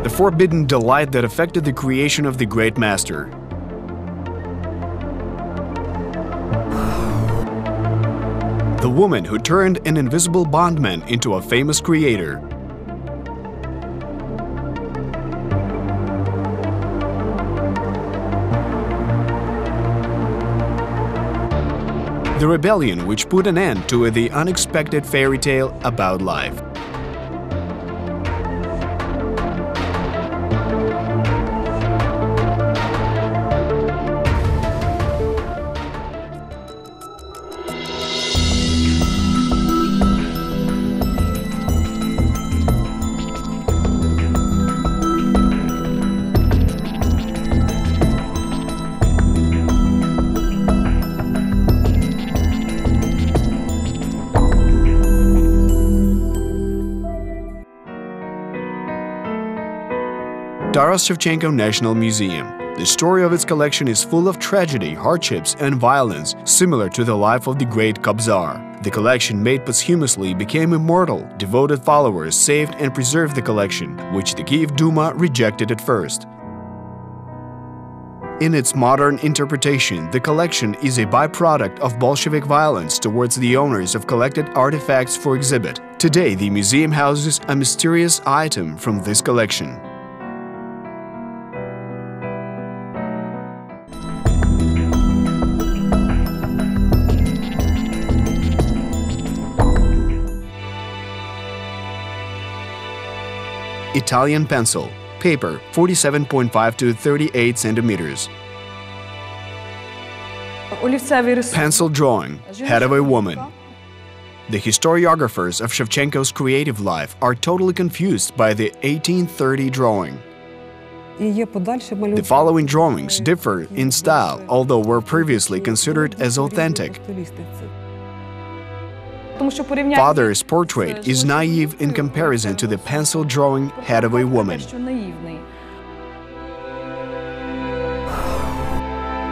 the forbidden delight that affected the creation of the great master. The woman who turned an invisible bondman into a famous creator. The rebellion which put an end to the unexpected fairy tale about life. Taras Shevchenko National Museum. The story of its collection is full of tragedy, hardships, and violence, similar to the life of the great Kobzar. The collection, made posthumously, became immortal. Devoted followers saved and preserved the collection, which the Kiev Duma rejected at first. In its modern interpretation, the collection is a byproduct of Bolshevik violence towards the owners of collected artifacts for exhibit. Today, the museum houses a mysterious item from this collection. Italian pencil, paper 47.5 to 38 centimeters. Pencil drawing, head of a woman. The historiographers of Shevchenko's creative life are totally confused by the 1830 drawing. The following drawings differ in style, although were previously considered as authentic. Father's portrait is naive in comparison to the pencil drawing head of a woman.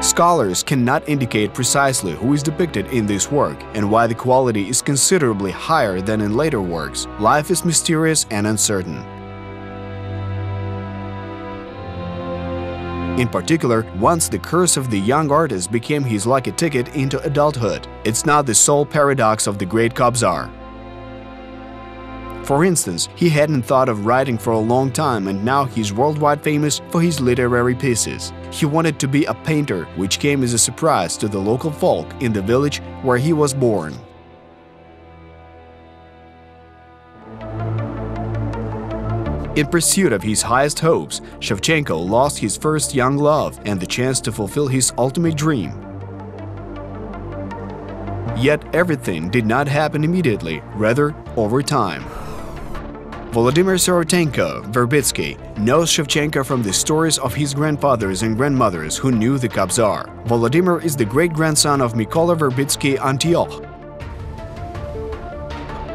Scholars cannot indicate precisely who is depicted in this work and why the quality is considerably higher than in later works. Life is mysterious and uncertain. In particular, once the curse of the young artist became his lucky ticket into adulthood, it's not the sole paradox of the great Kobzar. For instance, he hadn't thought of writing for a long time and now he's worldwide famous for his literary pieces. He wanted to be a painter, which came as a surprise to the local folk in the village where he was born. In pursuit of his highest hopes, Shevchenko lost his first young love and the chance to fulfill his ultimate dream. Yet everything did not happen immediately, rather over time. Volodymyr Sorotenko, Verbitsky, knows Shevchenko from the stories of his grandfathers and grandmothers who knew the Kobzar. Volodymyr is the great-grandson of Mykola Verbitsky Antioch,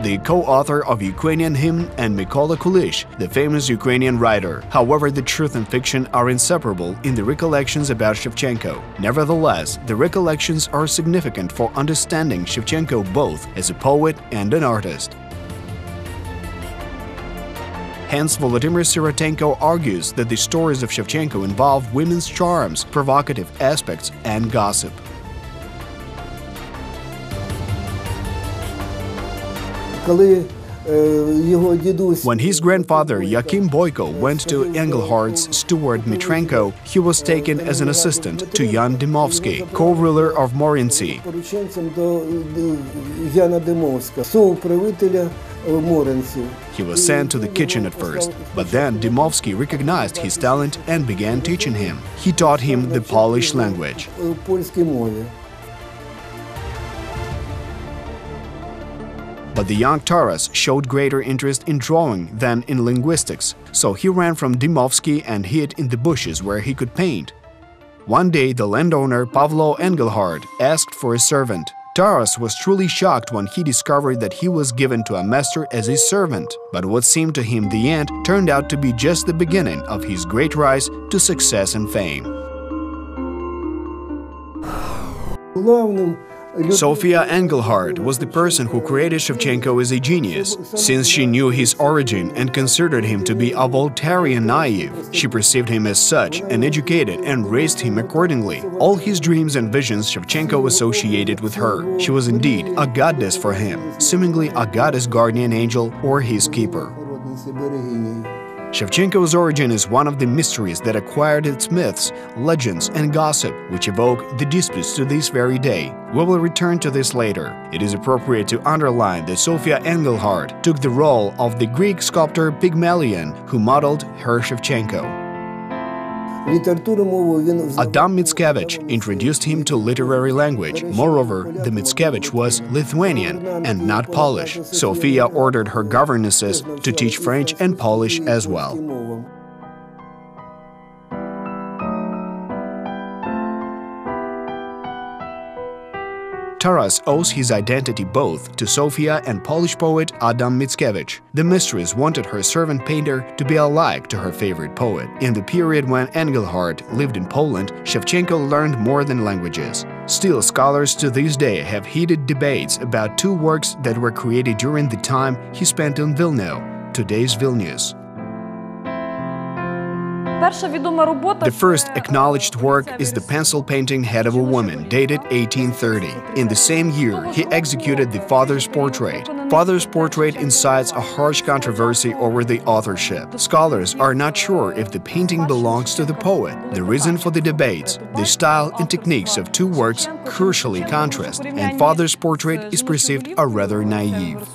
the co-author of Ukrainian hymn, and Mykola Kulish, the famous Ukrainian writer. However, the truth and fiction are inseparable in the recollections about Shevchenko. Nevertheless, the recollections are significant for understanding Shevchenko both as a poet and an artist. Hence, Volodymyr Sorotenko argues that the stories of Shevchenko involve women's charms, provocative aspects, and gossip. When his grandfather Yakim Boyko went to Engelhardt's steward Mitrenko, he was taken as an assistant to Jan Dymovsky, co-ruler of Morinci. He was sent to the kitchen at first, but then Dymovsky recognized his talent and began teaching him. He taught him the Polish language. But the young Taras showed greater interest in drawing than in linguistics, so he ran from Dymovsky and hid in the bushes where he could paint. One day, the landowner Pavlo Engelhardt asked for a servant. Taras was truly shocked when he discovered that he was given to a master as his servant, but what seemed to him the end turned out to be just the beginning of his great rise to success and fame. Sofia Engelhardt was the person who created Shevchenko as a genius. Since she knew his origin and considered him to be a Voltairean naive, she perceived him as such and educated and raised him accordingly. All his dreams and visions Shevchenko associated with her. She was indeed a goddess for him, seemingly a goddess guardian angel or his keeper. Shevchenko's origin is one of the mysteries that acquired its myths, legends, and gossip, which evoke the disputes to this very day. We will return to this later. It is appropriate to underline that Sofia Engelhardt took the role of the Greek sculptor Pygmalion, who modeled her Shevchenko. Adam Mickiewicz introduced him to literary language. Moreover, the Mickiewicz was Lithuanian and not Polish. Sofia ordered her governesses to teach French and Polish as well. Taras owes his identity both to Sofia and Polish poet Adam Mickiewicz. The mistress wanted her servant painter to be alike to her favorite poet. In the period when Engelhardt lived in Poland, Shevchenko learned more than languages. Still, scholars to this day have heated debates about two works that were created during the time he spent in Vilna, today's Vilnius. The first acknowledged work is the pencil painting Head of a Woman, dated 1830. In the same year, he executed the Father's Portrait. Father's Portrait incites a harsh controversy over the authorship. Scholars are not sure if the painting belongs to the poet. The reason for the debates: the style and techniques of two works crucially contrast, and Father's Portrait is perceived as rather naive.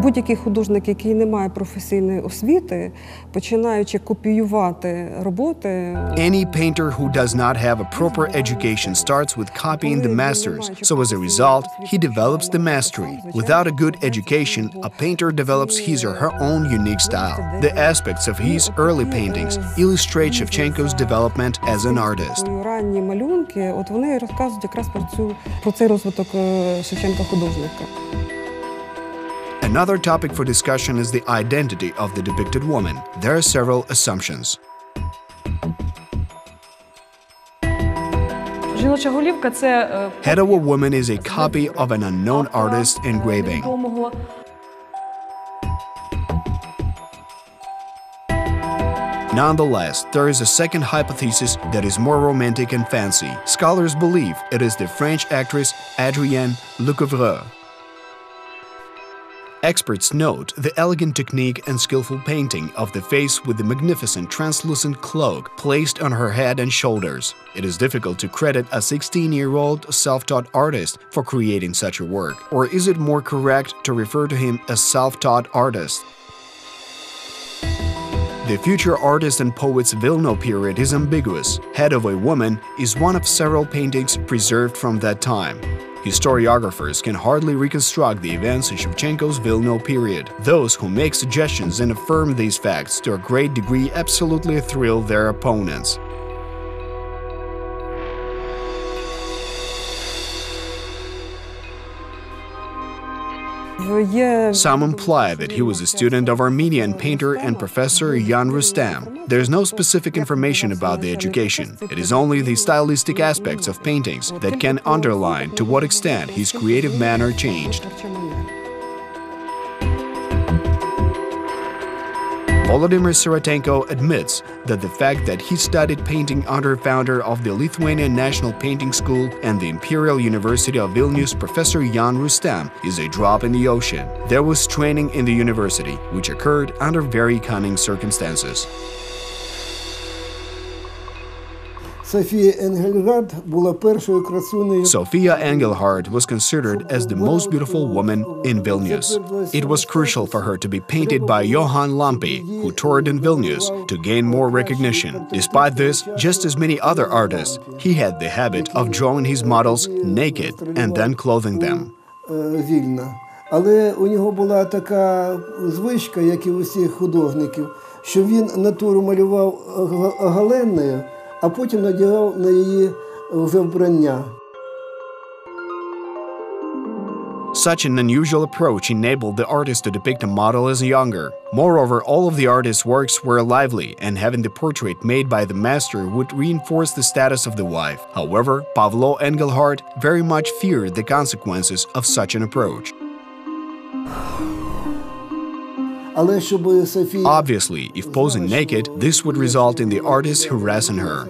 Будь-який художник, який не має професійної освіти, починаючи копіювати роботи. Any painter who does not have a proper education starts with copying the masters, so as a result, he develops the mastery. Without a good education, a painter develops his or her own unique style. The aspects of his early paintings illustrate Shevchenko's development as an artist. Ранні малюнки, от вони розказують якраз про цей розвиток Шевченка-художника. Another topic for discussion is the identity of the depicted woman. There are several assumptions. Head of a Woman is a copy of an unknown artist's engraving. Nonetheless, there is a second hypothesis that is more romantic and fancy. Scholars believe it is the French actress Adrienne Lecouvreur. Experts note the elegant technique and skillful painting of the face with the magnificent translucent cloak placed on her head and shoulders. It is difficult to credit a 16-year-old self-taught artist for creating such a work. Or is it more correct to refer to him as self-taught artist? The future artist and poet's Vilno period is ambiguous. Head of a Woman is one of several paintings preserved from that time. Historiographers can hardly reconstruct the events in Shevchenko's Vilno period. Those who make suggestions and affirm these facts to a great degree absolutely thrill their opponents. Some imply that he was a student of Armenian painter and professor Jan Rustam. There is no specific information about the education. It is only the stylistic aspects of paintings that can underline to what extent his creative manner changed. Volodymyr Siratenko admits that the fact that he studied painting under founder of the Lithuanian National Painting School and the Imperial University of Vilnius Professor Jan Rustam is a drop in the ocean. There was training in the university, which occurred under very cunning circumstances. Sofia Engelhardt was considered as the most beautiful woman in Vilnius. It was crucial for her to be painted by Johann Lampi, who toured in Vilnius, to gain more recognition. Despite this, just as many other artists, he had the habit of drawing his models naked and then clothing them. Але у нього була така звичка, як і у всіх художників, що він натуру малював оголенною, а потім надягав на її вже вбрання. Such an unusual approach enabled the artist to depict a model as younger. Moreover, all of the artist's works were lively, and having the portrait made by the master would reinforce the status of the wife. However, Pavlo Engelhardt very much feared the consequences of such an approach. Obviously, if posing naked, this would result in the artist harassing her.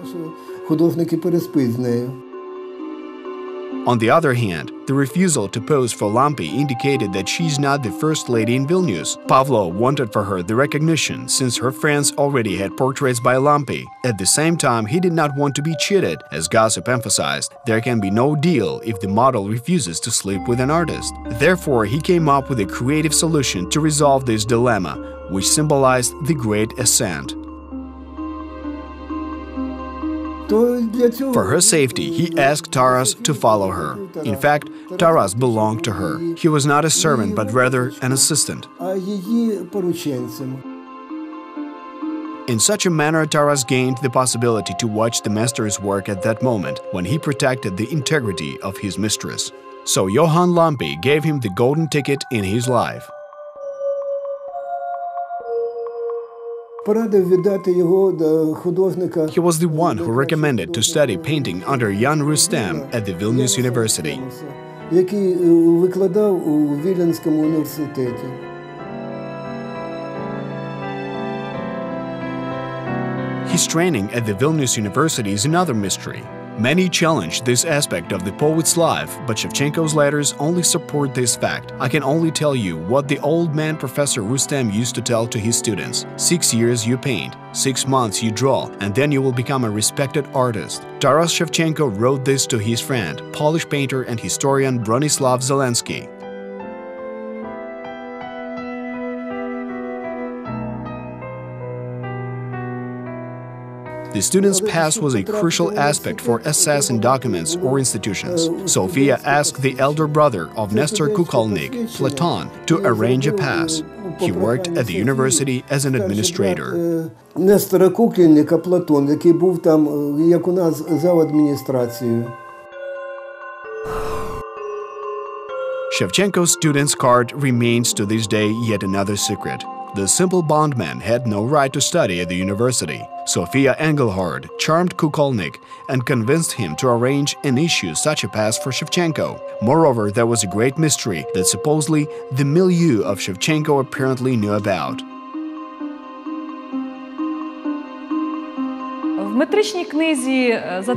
On the other hand, the refusal to pose for Lampi indicated that she's not the first lady in Vilnius. Pavlo wanted for her the recognition, since her friends already had portraits by Lampi. At the same time, he did not want to be cheated. As gossip emphasized, there can be no deal if the model refuses to sleep with an artist. Therefore, he came up with a creative solution to resolve this dilemma, which symbolized the Great Ascent. For her safety, he asked Taras to follow her. In fact, Taras belonged to her. He was not a servant, but rather an assistant. In such a manner, Taras gained the possibility to watch the master's work at that moment, when he protected the integrity of his mistress. So Johann Lampi gave him the golden ticket in his life. He was the one who recommended to study painting under Jan Rustem at the Vilnius University. His training at the Vilnius University is another mystery. Many challenge this aspect of the poet's life, but Shevchenko's letters only support this fact. I can only tell you what the old man Professor Rustem used to tell to his students. 6 years you paint, 6 months you draw, and then you will become a respected artist. Taras Shevchenko wrote this to his friend, Polish painter and historian Bronislaw Zelensky. The student's past was a crucial aspect for assessing documents or institutions. Sofia asked the elder brother of Nestor Kukolnik, Platon, to arrange a pass. He worked at the university as an administrator. Нестора Куклінника Платон, який був там, як у нас, зав адміністрацією. Shevchenko's student's card remains to this day yet another secret. The simple bondman had no right to study at the university. Sofia Engelhardt charmed Kukolnik and convinced him to arrange and issue such a pass for Shevchenko. Moreover, there was a great mystery that supposedly the milieu of Shevchenko apparently knew about.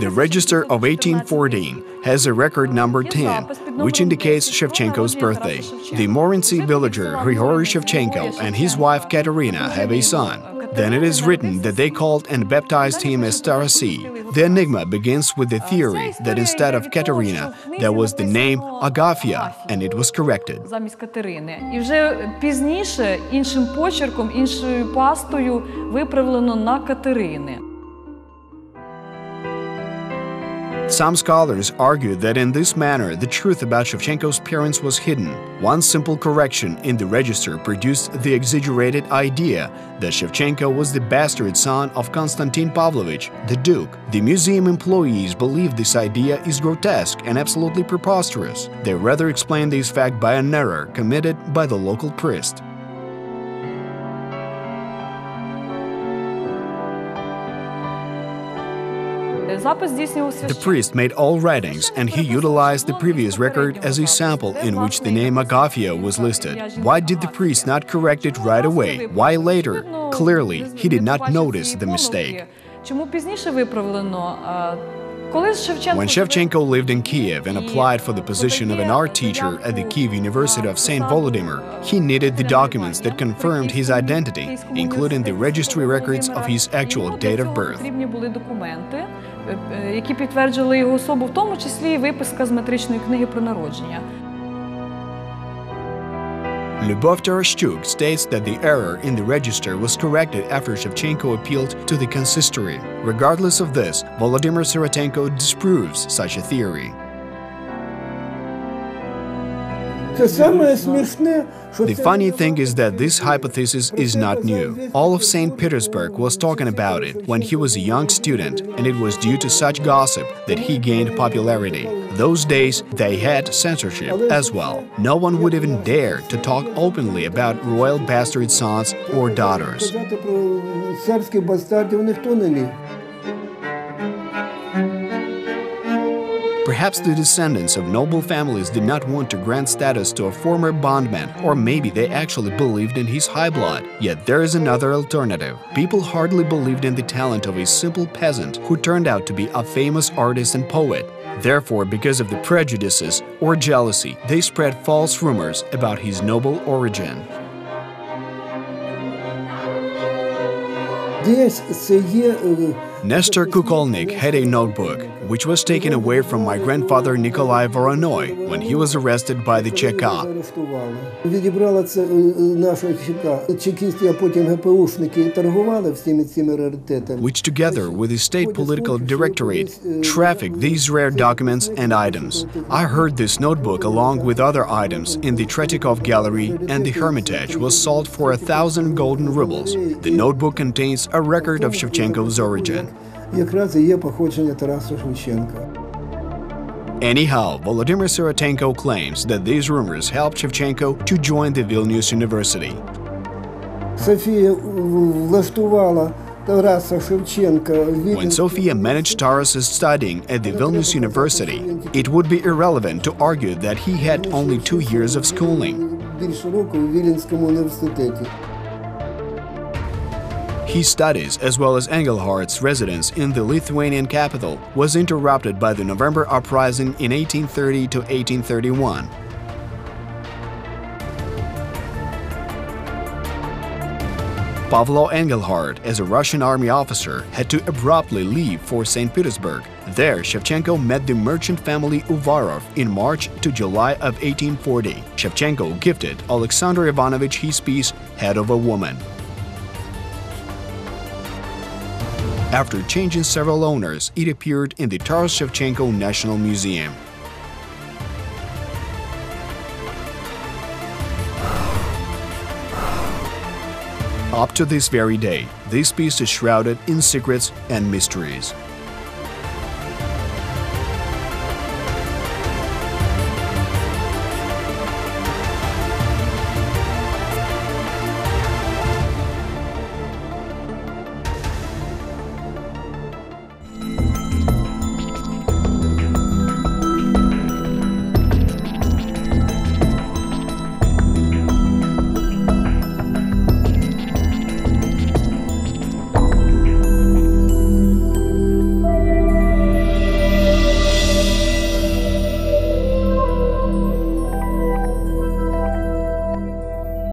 The register of 1814 has a record number 10, which indicates Shevchenko's birthday. The Morinci villager Grigory Shevchenko and his wife Katerina have a son. Then it is written that they called and baptized him as Tarasi. The enigma begins with the theory that instead of Katerina, there was the name Agafia, and it was corrected. І вже пізніше іншим почерком, іншою пастою виправлено на Катерини. Some scholars argue that in this manner the truth about Shevchenko's parents was hidden. One simple correction in the register produced the exaggerated idea that Shevchenko was the bastard son of Konstantin Pavlovich, the Duke. The museum employees believe this idea is grotesque and absolutely preposterous. They rather explain this fact by an error committed by the local priest. The priest made all writings, and he utilized the previous record as a sample in which the name Agafia was listed. Why did the priest not correct it right away? Why later? Clearly, he did not notice the mistake. When Shevchenko lived in Kiev and applied for the position of an art teacher at the Kiev University of St. Volodymyr, he needed the documents that confirmed his identity, including the registry records of his actual date of birth. Які підтверджували його особу, в тому числі і виписка з метричної книги про народження. Lyubov Tarashchuk states that the error in the register was corrected after Shevchenko appealed to the consistory. Regardless of this, Volodymyr Sirotenko disproves such a theory. Те саме смішне, що The funny thing is that this hypothesis is not new. All of St. Petersburg was talking about it when he was a young student, and it was due to such gossip that he gained popularity. Those days, they had censorship as well. No one would even dare to talk openly about royal bastard sons or daughters. Казати про царських бастардів ніхто не міг. Perhaps the descendants of noble families did not want to grant status to a former bondman, or maybe they actually believed in his high blood. Yet there is another alternative. People hardly believed in the talent of a simple peasant who turned out to be a famous artist and poet. Therefore, because of the prejudices or jealousy, they spread false rumors about his noble origin. Десь це є Nestor Kukolnik had a notebook, which was taken away from my grandfather Nikolai Voronoy when he was arrested by the Cheka. арештували. Відібрала це наша ЧК. Чекісти, а потім ГПУшники торгували всіми цими раритетами. Which together with the state political directorate trafficked these rare documents and items. I heard this notebook along with other items in the Tretyakov Gallery, and the Hermitage was sold for 1,000 golden rubles. The notebook contains a record of Shevchenko's origin. Якраз і є походження Тараса Шевченка. Anyhow, Volodymyr Sirotenko claims that these rumors helped Shevchenko to join the Vilnius University. Софія влаштувала Тараса Шевченка. When Sofia managed Taras's studying at the Vilnius University, it would be irrelevant to argue that he had only 2 years of schooling. Більше року у Віленському університеті. His studies, as well as Engelhardt's residence in the Lithuanian capital, was interrupted by the November uprising in 1830 to 1831. Pavlo Engelhardt, as a Russian army officer, had to abruptly leave for St. Petersburg. There, Shevchenko met the merchant family Uvarov in March to July of 1840. Shevchenko gifted Alexander Ivanovich his piece, Head of a Woman. After changing several owners, it appeared in the Taras Shevchenko National Museum. Up to this very day, this piece is shrouded in secrets and mysteries.